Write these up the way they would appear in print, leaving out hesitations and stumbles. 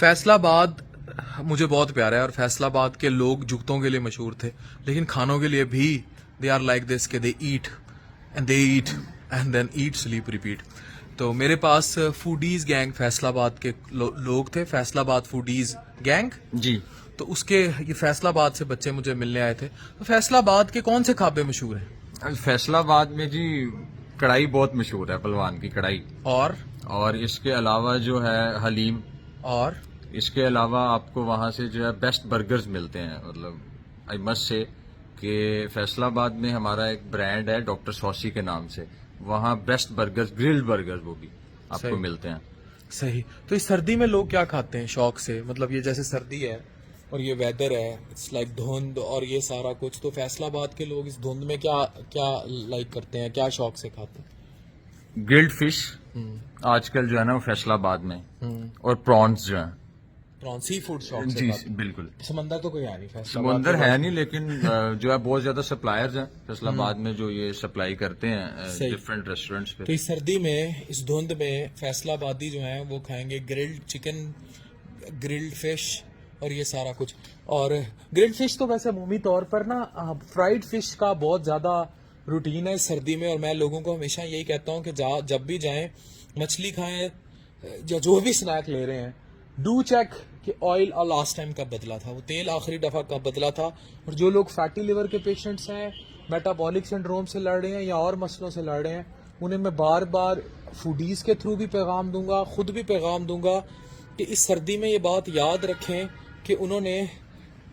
फैसला आबाद मुझे बहुत प्यारा है और फैसला आबाद के लोग जूतों के लिए मशहूर थे, लेकिन खानों के लिए भी दे आर लाइक दिस के they eat and then eat sleep repeat. तो मेरे पास फूडीज गैंग फैसलाबाद के लोग थे, फैसलाबाद फूडीज गैंग जी। तो उसके ये फैसलाबाद से बच्चे मुझे मिलने आए थे। तो फैसलाबाद के कौन से खाबे मशहूर हैं? फैसलाबाद में जी कढ़ाई बहुत मशहूर है, पलवान की कढ़ाई। और इसके अलावा जो है हलीम, और इसके अलावा आपको वहाँ से जो है बेस्ट बर्गर्स मिलते हैं। मतलब आई मस्ट से कि फैसलाबाद में हमारा एक ब्रांड है डॉक्टर सॉसी के नाम से, वहाँ बेस्ट बर्गर्स, ग्रिल्ड बर्गर्स वो भी आपको सही। मिलते हैं। सही। तो इस सर्दी में लोग क्या खाते हैं शौक से? मतलब ये जैसे सर्दी है और ये वेदर है, इट्स लाइक धुंध और ये सारा कुछ, तो फैसलाबाद के लोग इस धुंध में क्या क्या लाइक करते हैं, क्या शौक से खाते हैं? ग्रिल्ड फिश आजकल जो है ना वो फैसलाबाद में, और प्रॉन्स जो है प्रॉन सी फूड शौक से जी खाते हैं। बिल्कुल। समंदर तो कोई है नहीं फैसलाबाद समुंदर के है बाद। नहीं, लेकिन जो है बहुत ज्यादा सप्लायर्स हैं फैसलाबाद में जो ये सप्लाई करते हैं सही। डिफरेंट रेस्टोरेंट्स पे। तो इस सर्दी में इस धुंध में फैसलाबादी जो हैं वो खाएंगे ग्रिल्ड चिकन, ग्रिल्ड फिश और ये सारा कुछ। और ग्रिल्ड फिश तो वैसे अमूमी तौर पर ना फ्राइड फिश का बहुत ज़्यादा रूटीन है इस सर्दी में, और मैं लोगों को हमेशा यही कहता हूँ कि जब भी जाएं मछली खाएं या जो भी स्नैक ले रहे हैं, डू चेक कि ऑयल और लास्ट टाइम कब बदला था, वो तेल आखिरी दफ़ा कब बदला था। और जो लोग फैटी लिवर के पेशेंट्स हैं, मेटाबॉलिक सिंड्रोम से लड़ रहे हैं या और मसलों से लड़ रहे हैं, उन्हें मैं बार बार फूडीज़ के थ्रू भी पैगाम दूंगा, खुद भी पैगाम दूंगा कि इस सर्दी में ये बात याद रखें कि उन्होंने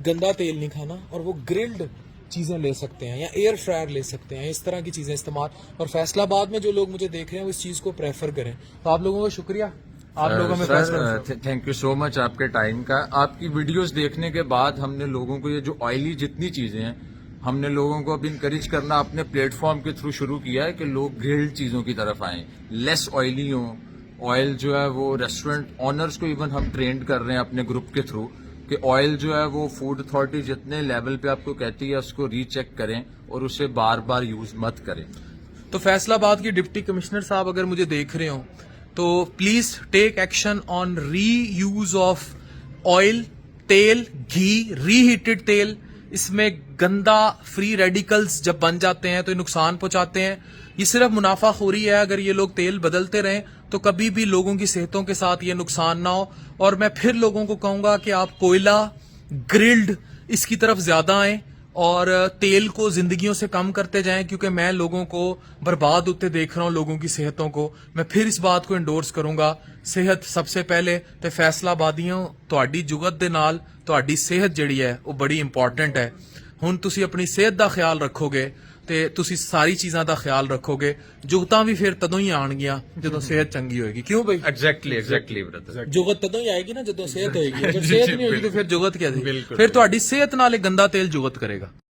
गंदा तेल नहीं खाना और वो ग्रिल्ड चीज़ें ले सकते हैं या एयर फ्रायर ले सकते हैं, इस तरह की चीज़ें इस्तेमाल। और फैसलाबाद में जो लोग मुझे देख रहे हैं वो इस चीज़ को प्रेफर करें। तो आप लोगों का शुक्रिया, आप लोगों में sir thank you so much आपके टाइम का। आपकी वीडियोस देखने के बाद हमने लोगों को ये जो ऑयली जितनी चीजें हैं, हमने लोगों को अब इनकरेज करना अपने प्लेटफॉर्म के थ्रू शुरू किया है कि लोग ग्रिल्ड चीजों की तरफ आएं, लेस ऑयली हो। ऑयल जो है वो रेस्टोरेंट ऑनर्स को इवन हम ट्रेंड कर रहे हैं अपने ग्रुप के थ्रू कि ऑयल जो है वो फूड अथॉरिटी जितने लेवल पे आपको कहती है उसको रीचेक करें और उसे बार बार यूज मत करें। तो फैसलाबाद की डिप्टी कमिश्नर साहब अगर मुझे देख रहे हो तो please take action on reuse of oil, तेल, घी, रीहीटेड तेल। इसमें गंदा फ्री रेडिकल्स जब बन जाते हैं तो ये नुकसान पहुंचाते हैं। ये सिर्फ मुनाफाखोरी है। अगर ये लोग तेल बदलते रहें तो कभी भी लोगों की सेहतों के साथ ये नुकसान ना हो। और मैं फिर लोगों को कहूंगा कि आप कोयला, ग्रिल्ड इसकी तरफ ज्यादा आएं और तेल को जिंदगियों से कम करते जाएं, क्योंकि मैं लोगों को बर्बाद होते देख रहा हूं, लोगों की सेहतों को। मैं फिर इस बात को इंडोर्स करूंगा, सेहत सबसे पहले। ते फैसलाबादियों ਤੁਹਾਡੀ जुगत ਦੇ ਨਾਲ ਤੁਹਾਡੀ सेहत ਜਿਹੜੀ ਹੈ ਉਹ ਬੜੀ ਇੰਪੋਰਟੈਂਟ ਹੈ। ਹੁਣ ਤੁਸੀਂ ਆਪਣੀ सेहत ਦਾ ਖਿਆਲ ਰੱਖੋਗੇ ਤੇ ਤੁਸੀਂ ਸਾਰੀ ਚੀਜ਼ਾਂ ਦਾ ਖਿਆਲ ਰੱਖੋਗੇ, ਜੁਗਤਾਂ ਵੀ ਫਿਰ ਤਦੋਂ ਹੀ ਆਣਗੀਆਂ ਜਦੋਂ सेहत ਚੰਗੀ ਹੋਏਗੀ। ਕਿਉਂ ਬਈ? Exactly brother. जुगत तदों ही आएगी ना ਜਦੋਂ सेहत होएगी। अगर सेहत नहीं होगी तो फिर जुगत क्या थी? फिर ਤੁਹਾਡੀ सेहत ਨਾਲ ਇਹ ਗੰਦਾ तेल जुगत करेगा।